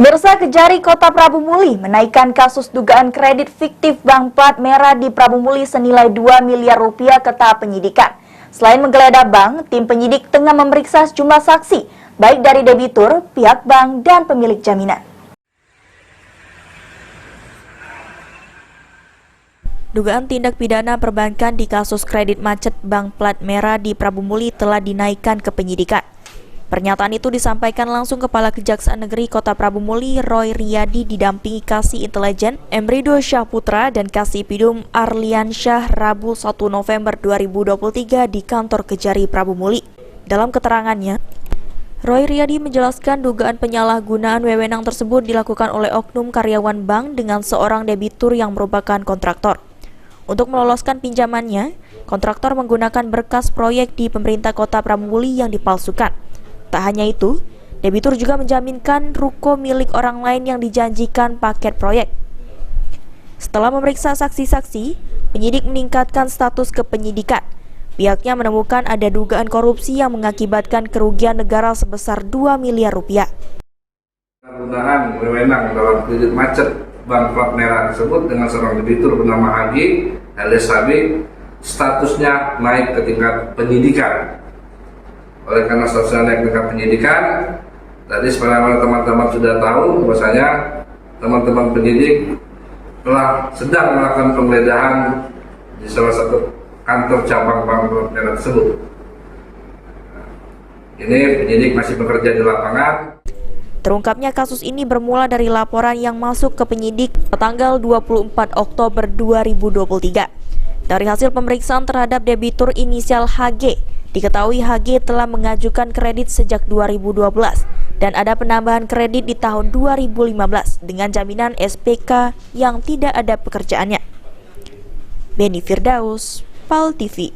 Pemirsa, Kejari Kota Prabu Muli menaikkan kasus dugaan kredit fiktif bank plat merah di Prabu Muli senilai 2 miliar rupiah ke tahap penyidikan. Selain menggeledah bank, tim penyidik tengah memeriksa sejumlah saksi, baik dari debitur, pihak bank, dan pemilik jaminan. Dugaan tindak pidana perbankan di kasus kredit macet bank plat merah di Prabu Muli telah dinaikkan ke penyidikan. Pernyataan itu disampaikan langsung Kepala Kejaksaan Negeri Kota Prabu Muli, Roy Riyadi, didampingi Kasih Intelijen Emrido Syahputra dan Kasih Pidum Arlian Syah Rabu 1 November 2023 di kantor Kejari Prabu Muli. Dalam keterangannya, Roy Riyadi menjelaskan dugaan penyalahgunaan wewenang tersebut dilakukan oleh oknum karyawan bank dengan seorang debitur yang merupakan kontraktor. Untuk meloloskan pinjamannya, kontraktor menggunakan berkas proyek di pemerintah Kota Prabu Muli yang dipalsukan. Tak hanya itu, debitur juga menjaminkan ruko milik orang lain yang dijanjikan paket proyek. Setelah memeriksa saksi-saksi, penyidik meningkatkan status ke penyidikan. Pihaknya menemukan ada dugaan korupsi yang mengakibatkan kerugian negara sebesar 2 miliar rupiah. Penggunaan wewenang dalam kredit macet bank plat merah tersebut dengan seorang debitur bernama Hagi alias Sabi, statusnya naik ke tingkat penyidikan. Oleh karena statusnya naik tingkat penyidikan, tadi sebagaimana teman-teman sudah tahu bahwasanya teman-teman penyidik telah sedang melakukan penggeledahan di salah satu kantor cabang bank plat merah tersebut. Ini penyidik masih bekerja di lapangan. Terungkapnya kasus ini bermula dari laporan yang masuk ke penyidik tanggal 24 Oktober 2023. Dari hasil pemeriksaan terhadap debitur inisial HG, diketahui HG telah mengajukan kredit sejak 2012 dan ada penambahan kredit di tahun 2015 dengan jaminan SPK yang tidak ada pekerjaannya. Beni Firdaus, PAL TV.